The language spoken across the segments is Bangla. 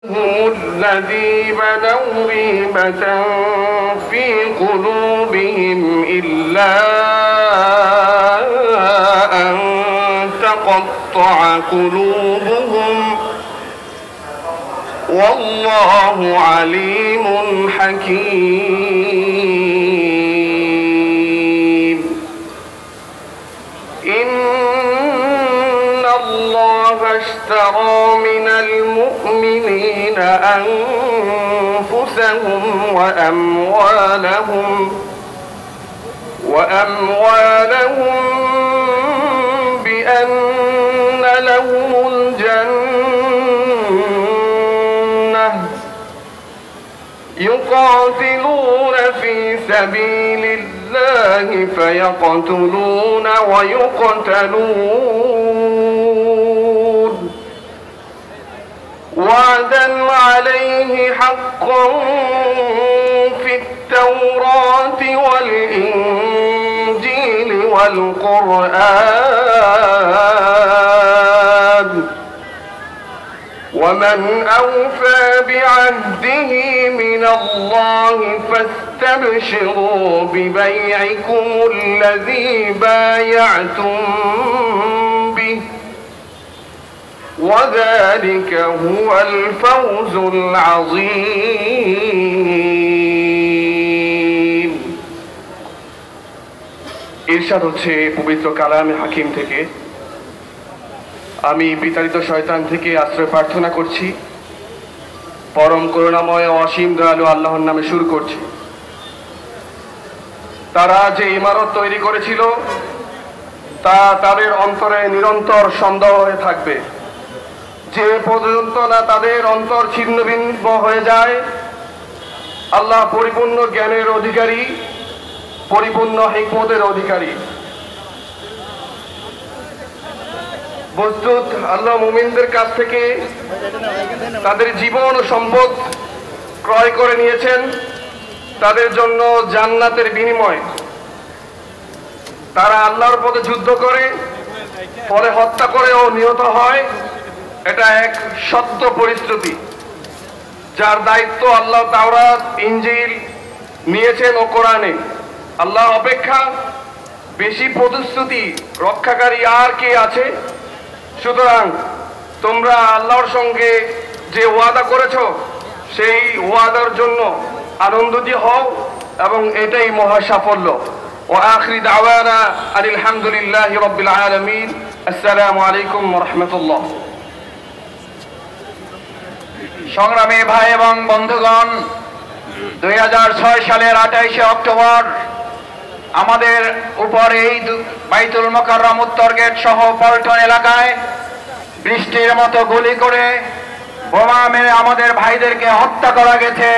هم الذي بلوا ريبة في قلوبهم إلا أن تقطع قلوبهم والله عليم حكيم إن الله اشترى من المؤمنين أنفسهم وأموالهم بأن لهم الجنة يقاتلون في سبيل الله فيقتلون ويقتلون وعدا عليه حقا في التوراة والإنجيل والقرآن ومن أوفى بعهده من الله فاستبشروا ببيعكم الذي بايعتم به وذلك هو الفوز العظيم ইরশাদ হচ্ছে পবিত্র কালামে হাকিম থেকে আমি বিতাড়িত শয়তান থেকে আশ্রয় প্রার্থনা করছি পরম করুণাময় ও অসীম দয়ালু আল্লাহর নামে শুরু করছি তারা যে ইমারত তৈরি করেছিল তা তাদের অন্তরে নিরন্তর সন্দেহ হয়ে থাকবে যে পর্যন্ত না তাদের অন্তর ছিন্নভিন্ন হয়ে যায় আল্লাহ পরিপূর্ণ জ্ঞানের অধিকারী পরিপূর্ণ হিকমতের অধিকারী বস্তুত আল্লাহ মুমিনদের কাছ থেকে তাদের জীবন ও সম্পদ ক্রয় করে নিয়েছেন তাদের জন্য জান্নাতের বিনিময় তারা আল্লাহর পথে যুদ্ধ করে পরে হত্যা করে ও নিহত হয় এটা এক সত্য পরিস্থিতি যার দায়িত্ব আল্লাহ তাওরাত ইনজিল নিয়েছেন ও কোরআনে আল্লাহ অপেক্ষা বেশি প্রতিশ্রুতি রক্ষাকারী আর কে আছে সুতরাং তোমরা আল্লাহর সঙ্গে যে ওয়াদা করেছো সেই ওয়াদার জন্য আনন্দিত হও এবং এটাই মহা সাফল্য ও আখিরি দাওয়ানা আলহামদুলিল্লাহি রাব্বিল আলামিন আসসালামু আলাইকুম ওয়া রাহমাতুল্লাহ সংগ্রামী ভাই এবং বন্ধুগণ 2006 সালের 28 অক্টোবর আমাদের উপরে এই বাইতুল মুকাররম উত্তর গেট সহ পল্টন এলাকায় বৃষ্টির মতো গুলি করে বোমা মেরে আমাদের ভাইদেরকে হত্যা করা গেছে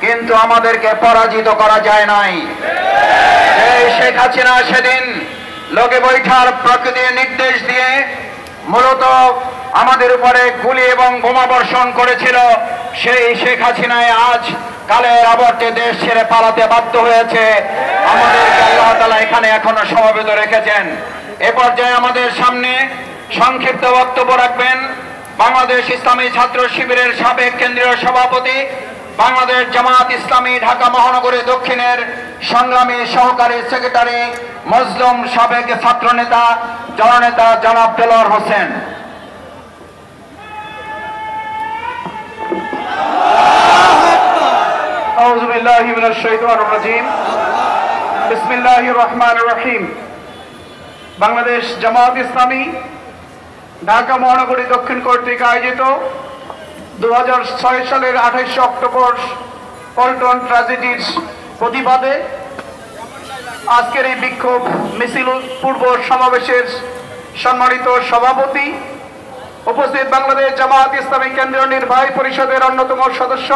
কিন্তু আমাদেরকে পরাজিত করা যায় নাই এই শেখ হাসিনা সেদিন লোকে বৈঠার প্রকৃতির নির্দেশ দিয়ে মূলত আমাদের উপরে গুলি এবং বোমা বর্ষণ করেছিল সেই শেখ হাসিনায় আজ কালের আবর্তে দেশ ছেড়ে পালাতে বাধ্য হয়েছে আমাদেরকে আল্লাহ তাআলা এখানে এখনো সমবেত রেখেছেন এ পর্যায়ে আমাদের সামনে সংক্ষিপ্ত বক্তব্য রাখবেন বাংলাদেশ ইসলামী ছাত্র শিবিরের সাবেক কেন্দ্রীয় সভাপতি বাংলাদেশ জামাত ইসলামী ঢাকা মহানগরী দক্ষিণের সংগ্রামী সহকারী সেক্রেটারি মজলুম সাবেক ছাত্র নেতা জননেতা জনাব দেলোয়ার হোসেন আউযু বিল্লাহি মিনাশ শাইতানির রাজীম বিসমিল্লাহির রহমানির রহিম বাংলাদেশ জামাত ইসলামী ঢাকা মহানগরী দক্ষিণ কর্তৃক আয়োজিত 2006 সালের 28 অক্টোবর পল্টন ট্র্যাজেডির প্রতিবাদে আজকের এই বিক্ষোভ মিছিল পূর্ব সমাবেশের সম্মানিত সভাপতি উপস্থিত বাংলাদেশ জামাত ইসলামী কেন্দ্রীয় নির্বাহী পরিষদের অন্যতম সদস্য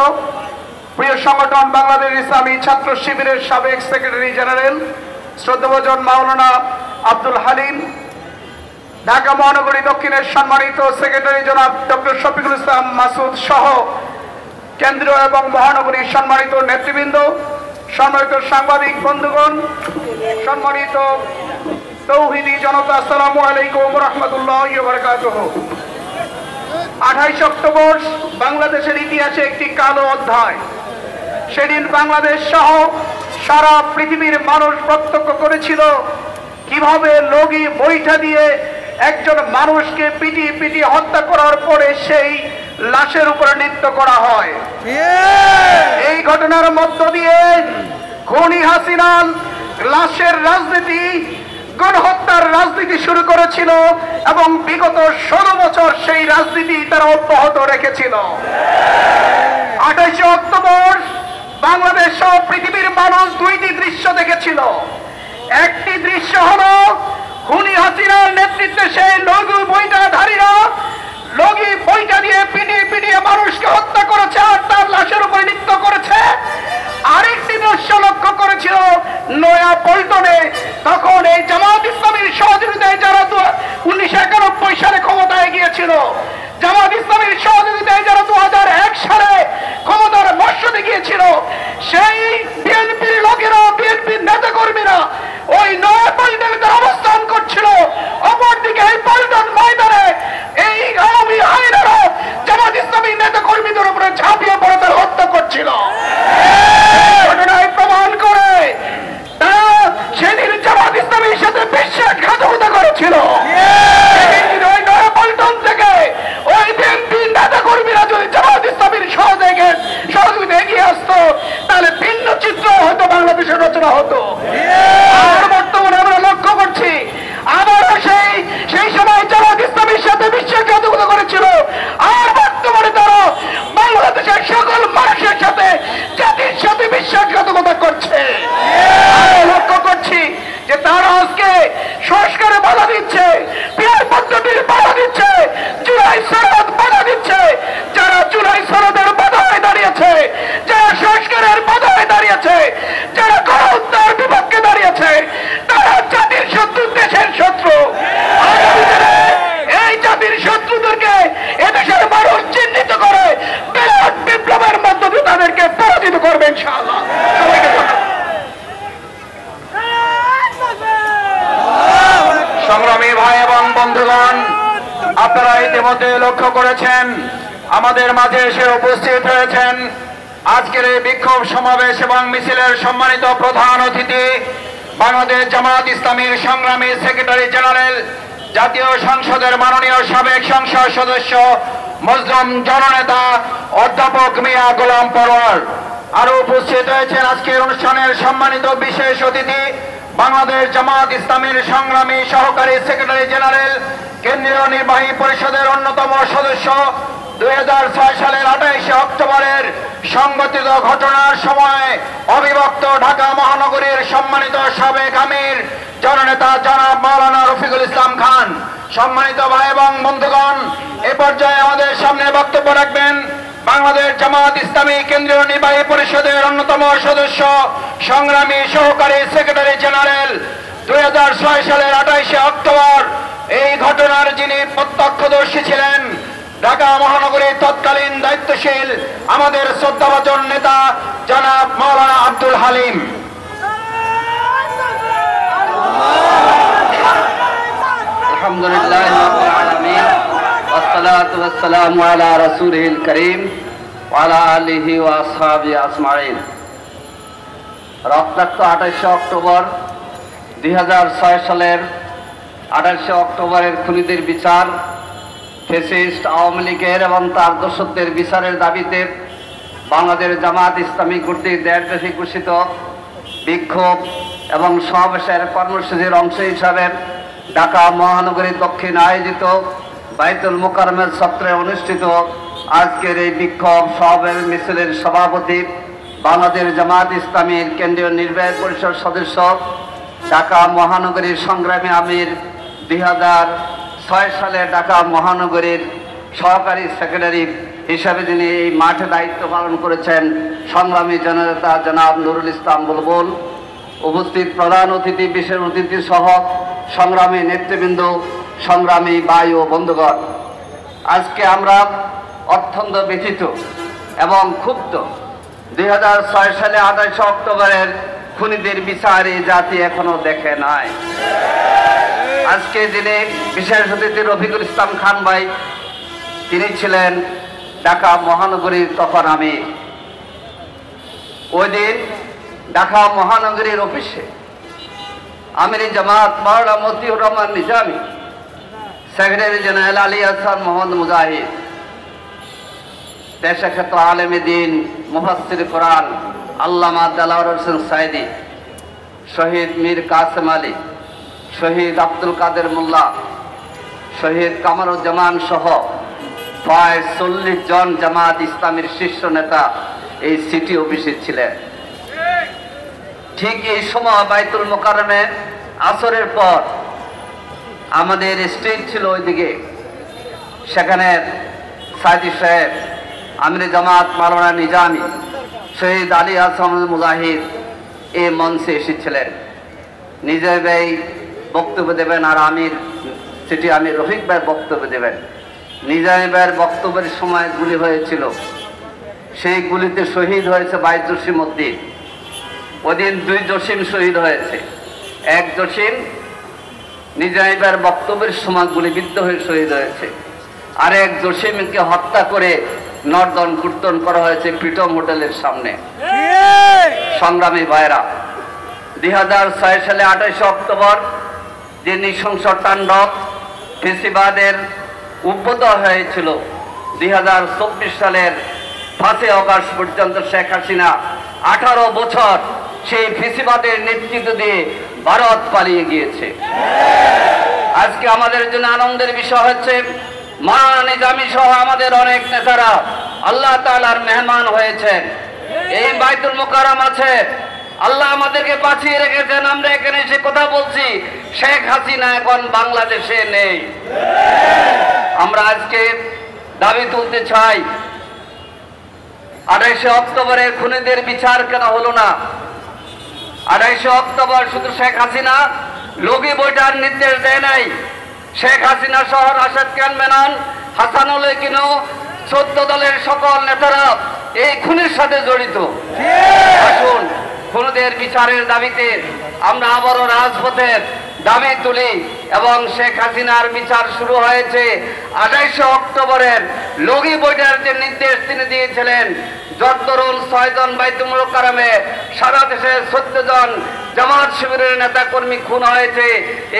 প্রিয় সংগঠন বাংলাদেশ ইসলামী ছাত্র শিবিরের সাবেক সেক্রেটারি জেনারেল শ্রদ্ধাভাজন মাওলানা আব্দুল হালিম ঢাকা মহানগরী দক্ষিণের সম্মানিত সেক্রেটারি জনাব ডক্টর শফিকুল ইসলাম মাসুদ সহ কেন্দ্রীয় এবং মহানগরীর সম্মানিত নেতৃবৃন্দ সম্মানিত সাংবাদিক বন্ধুগণ সম্মানিত তৌহিদি জনতা আসসালামু আলাইকুম ওয়া রাহমাতুল্লাহি ওয়া বারাকাতুহু 28 অক্টোবর বাংলাদেশের ইতিহাসে একটি কালো অধ্যায়। সেদিন বাংলাদেশ সহ সারা পৃথিবীর মানুষ প্রত্যক্ষ করেছিল কিভাবে লগি বৈঠা দিয়ে একজন মানুষকে পিটিয়ে পিটিয়ে হত্যা করার পরে সেই লাশের উপরে নৃত্য করা হয়। এই ঘটনার মধ্য দিয়ে খুনি হাসিনা লাশের রাজনীতি, গণহত্যার রাজনীতি শুরু করেছিল এবং বিগত 16 বছর সেই রাজনীতি তারা অব্যাহত রেখেছিল। 28 অক্টোবর বাংলাদেশ সহ পৃথিবীর মানুষ দুইটি দৃশ্য দেখেছিল। একটি দৃশ্য হলো খুনি হাসিনার নেতৃত্বে সেই লগি বৈঠাধারীরা লগি বৈঠা দিয়ে পিটিয়ে পিটিয়ে মানুষকে হত্যা করেছে আর তার লাশের উপরে নৃত্য করেছে। আরেকটি দৃশ্য লক্ষ্য করেছিল নয়া পল্টনে, তখন এই জামাত ইসলামীর সহযোগিতায় যারা 1991 সালে ক্ষমতায় গিয়েছিল, জামাত ইসলামীর সহযোগিতায় যারা 2001 সালে ক্ষমতার মসনদে গিয়েছিল, সেই বিএনপির লোকেরা, বিএনপির নেতা কর্মীরা ওই নয়া পল্টনে অবস্থান করছিল। অপরদিকে এই পল্টন ময়দানে এই আওয়ামী আইনেরা জামাত ইসলামীর নেতা কর্মীদের উপরে ঝাঁপিয়ে পড়ে তারা হত্যা করছিল। ঘটনায় প্রমাণ করে তারা সেদিন জামাত ইসলামীর সাথে বিশ্বাসঘাতকতা করেছিল। ওই নয়া পল্টন থেকে ওই বিএনপির নেতা কর্মীরা যদি জামাত ইসলামীর সহযোগিতা এগিয়ে আসতো তাহলে ভিন্ন চিত্র হয়তো বাংলাদেশের রচনা হতো। আর বর্তমানে আমরা লক্ষ্য করছি আবারও সেই সময় জামাত ইসলামীর সাথে বিশ্বাসঘাতকতা করেছিল, আর বর্তমানে তারা বাংলাদেশের সকল মানুষের সাথে, জাতির সাথে বিশ্বাসঘাতকতা করছে। লক্ষ্য করছি যে তারা আজকে সংস্কারে বাধা দিচ্ছে, পিয়ার পদ্ধতির বাধা দিচ্ছে, জুলাই সনদ বাধা দিচ্ছে। যারা জুলাই সনদের বাধায় দাঁড়িয়েছে, যারা সংস্কারের বাধায় দাঁড়িয়েছে, যারা গণহত্যার বিপক্ষে দাঁড়িয়েছে, তারা জাতির শত্রু, দেশের শত্রু। এই জাতির শত্রুদেরকে এদেশের মানুষ চিহ্নিত করে বিরাট বিপ্লবের মধ্য দিয়ে তাদেরকে পরাজিত করবে ইনশাআল্লাহ। সবাইকে সংগ্রামী ভাই এবং বন্ধুগণ, আপনারা ইতিমধ্যে লক্ষ্য করেছেন আমাদের মাঝে এসে উপস্থিত হয়েছেন আজকের এই বিক্ষোভ সমাবেশ এবং মিছিলের সম্মানিত প্রধান অতিথি, বাংলাদেশ জামাত ইসলামীর সংগ্রামী সেক্রেটারি জেনারেল, জাতীয় সংসদের মাননীয় সাবেক সংসদ সদস্য মজলুম জননেতা অধ্যাপক মিয়া গোলাম পরোয়ার। আরো উপস্থিত হয়েছেন আজকের অনুষ্ঠানের সম্মানিত বিশেষ অতিথি, বাংলাদেশ জামাত ইসলামীর সংগ্রামী সহকারী সেক্রেটারি জেনারেল, কেন্দ্রীয় নির্বাহী পরিষদের অন্যতম সদস্য, 2006 সালের 28 অক্টোবরের সংঘটিত ঘটনার সময় অবিভক্ত ঢাকা মহানগরীর সম্মানিত সাবেক আমির জননেতা জনাব মাওলানা রফিকুল ইসলাম খান। সম্মানিত ভাই এবং বন্ধুগণ, এ পর্যায়ে আমাদের সামনে বক্তব্য রাখবেন বাংলাদেশ জামাত ইসলামী কেন্দ্রীয় নির্বাহী পরিষদের অন্যতম সদস্য, সংগ্রামী সহকারী সেক্রেটারি জেনারেল, 2006 সালের 28 অক্টোবর এই ঘটনার যিনি প্রত্যক্ষদর্শী ছিলেন, ঢাকা মহানগরীর তৎকালীন দায়িত্বশীল আমাদের শ্রদ্ধাভাজন নেতা জনাব মাওলানা আব্দুল হালিম। আলহামদুলিল্লাহ রাব্বিল আলামিন, ওয়াসসালাতু ওয়াসসালামু আলা রাসূলিল কারীম ওয়া আলা আলিহি ওয়া আসহাবিহি আজমাইন। রক্তাক্ত 28 অক্টোবর 2006 সালের 28 অক্টোবরের খুনিদের বিচার, ফ্যাসিস্ট আওয়ামী লীগের এবং তার দোসরদের বিচারের দাবিতে বাংলাদেশ জামাত ইসলামী কর্তৃক দেশব্যাপী ঘোষিত বিক্ষোভ এবং সমাবেশের কর্মসূচির অংশ হিসাবে ঢাকা মহানগরীর দক্ষিণ আয়োজিত বাইতুল মোকাররমের ছত্রে অনুষ্ঠিত আজকের এই বিক্ষোভ সমাবেশ মিছিলের সভাপতি, বাংলাদেশ জামাত ইসলামীর কেন্দ্রীয় নির্বাহী পরিষদ সদস্য, ঢাকা মহানগরীর সংগ্রামী আমির, 2006 সালে ঢাকা মহানগরীর সহকারী সেক্রেটারি হিসাবে যিনি এই মাঠে দায়িত্ব পালন করেছেন, সংগ্রামী জননেতা জনাব নুরুল ইসলাম বুলবুল। উপস্থিত প্রধান অতিথি, বিশেষ অতিথি সহ সংগ্রামী নেতৃবৃন্দ, সংগ্রামী ভাই ও বন্ধুগণ, আজকে আমরা অত্যন্ত ব্যথিত এবং ক্ষুব্ধ। 2006 সালে 28 অক্টোবরের খুনিদের বিচার এই জাতি এখনো দেখে নাই। আজকে যিনি বিশেষ অতিথি রফিকুল ইসলাম খান ভাই, তিনি ছিলেন ঢাকা মহানগরীর তখন আমির। ওই দিন ঢাকা মহানগরীর অফিসে আমির জামাত মাওলানা মতিউর রহমান নিজামী, সেক্রেটারি জেনারেল আলী হাসান মোহাম্মদ মুজাহিদ, পেশাগত আলেমে দ্বীন মুফাসসির কোরআন আল্লামা দেলাওয়ার হোসেন সাইদি, শহীদ মীর কাসেম আলী, শহীদ আব্দুল কাদের মোল্লা, শহীদ কামরুজ্জামান সহ প্রায় 40 জন জামাত ইসলামীর শীর্ষ নেতা এই সিটি অফিসে ছিলেন। ঠিক এই সময় বাইতুল মোকাররমে আসরের পর আমাদের স্টেজ ছিল ওইদিকে, সেখানে সাইদি সাহেব, আমির জামাত মাওলানা নিজামী, শহীদ আলী হাসান মুজাহিদ এই মঞ্চে এসেছিলেন। নিজে ভাই বক্তব্য দেবেন আর সিটি আমির রফিক ভাই বক্তব্য দেবেন। নিজামী ভাইয়ের বক্তব্যের সময় গুলি হয়েছিল, সেই গুলিতে শহীদ হয়েছে 22 জসিম উদ্দিন। ওদিন 2 জসিম শহীদ হয়েছে। এক জসিম নিজামী ভাইয়ের বক্তব্যের সময় গুলিবিদ্ধ হয়ে শহীদ হয়েছে, আর এক জসিমকে হত্যা করে নর্দন কীর্তন করা হয়েছে প্রিটম হোটেলের সামনে। সংগ্রামী ভাইরা, 2006 সালে 28 অক্টোবর যে নৃশংস তাণ্ডব ফ্যাসিবাদের উদ্ভূত হয়েছিল, 2024 সালের 5 আগস্ট পর্যন্ত শেখ হাসিনা 18 বছর সেই ফ্যাসিবাদের নেতৃত্ব দিয়ে ভারত পালিয়ে গিয়েছে। আজকে আমাদের জন্য আনন্দের বিষয় হচ্ছে মাওলানা নিজামী সহ আমাদের অনেক নেতারা আল্লাহ তাআলার মেহমান হয়েছেন। এই বাইতুল মুকাররম আছে, আল্লাহ আমাদেরকে বাঁচিয়ে রেখেছেন। আমরা এখানে এসে কথা বলছি, শেখ হাসিনা এখন বাংলাদেশে নেই। আমরা আজকে দাবি তুলতে চাই, 28 অক্টোবরের খুনিদের বিচার কেন হলো না? 28 অক্টোবর শুধু শেখ হাসিনা লগি বইটার নির্দেশ দেয় নাই, শেখ হাসিনা সহ রাশেদ খান মেনন, হাসানুল কিনো 14 দলের সকল নেতারা এই খুনের সাথে জড়িত। আসুন খুনিদের বিচারের দাবিতে আমরা আবারও রাজপথের দাবি তুলি এবং শেখ হাসিনার বিচার শুরু হয়েছে 28 অক্টোবরের লগি বইটার যে নির্দেশ তিনি দিয়েছিলেন। যতদরুন 6 জন বাইতুল মুকাররমে সারা দেশে 14 জন জামাত শিবিরের নেতা কর্মী খুন হয়েছে।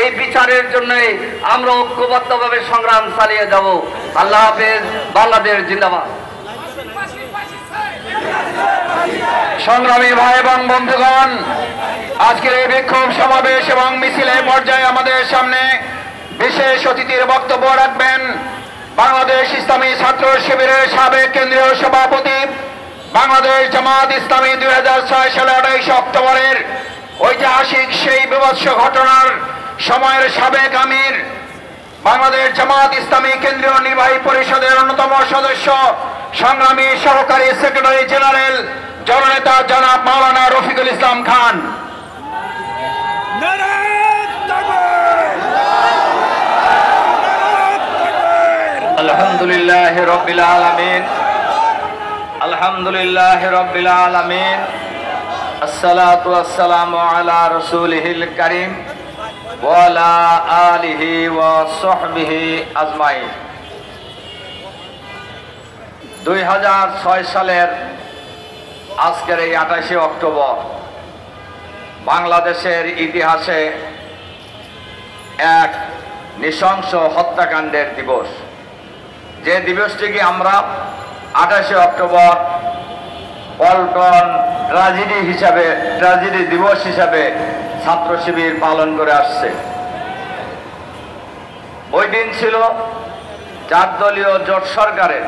এই বিচারের জন্যই আমরা ঐক্যবদ্ধভাবে সংগ্রাম চালিয়ে যাব। আল্লাহ হাফেজ। বাংলাদেশ জিন্দাবাদ। সংগ্রামী ভাই এবং বন্ধুগণ, আজকের এই বিক্ষোভ সমাবেশ এবং মিছিলের পর্যায়ে আমাদের সামনে বিশেষ অতিথির বক্তব্য রাখবেন বাংলাদেশ ইসলামী ছাত্র শিবিরের সাবেক কেন্দ্রীয় সভাপতি, বাংলাদেশ জামাত ইসলামী 2006 সালে 28 অক্টোবরের ঐতিহাসিক সেই বিভৎস ঘটনার সময়ের সাবেক আমির, বাংলাদেশ জামাত ইসলামী কেন্দ্রীয় নির্বাহী পরিষদের অন্যতম সদস্য, সংগ্রামী সহকারী সেক্রেটারি জেনারেল জননেতা জনাব মাওলানা রফিকুল ইসলাম খান। আলহামদুলিল্লাহ রাব্বিল আলামিন, আলহামদুলিল্লাহ রাব্বিল আলামিন, আসসালাতু ওয়াসসালামু আলা রাসূলিহিল কারীম ওয়া আলা আলিহি ওয়া সাহবিহি আজমাইন। 2006 সালের আজকের এই 28 অক্টোবর বাংলাদেশের ইতিহাসে এক নৃশংস হত্যাকাণ্ডের দিবস। যে দিবসটিকে আমরা 28 অক্টোবর পল্টন ট্র্যাজেডি দিবস হিসাবে ছাত্র শিবির পালন করে আসছে। ওই দিন ছিল 4 দলীয় জোট সরকারের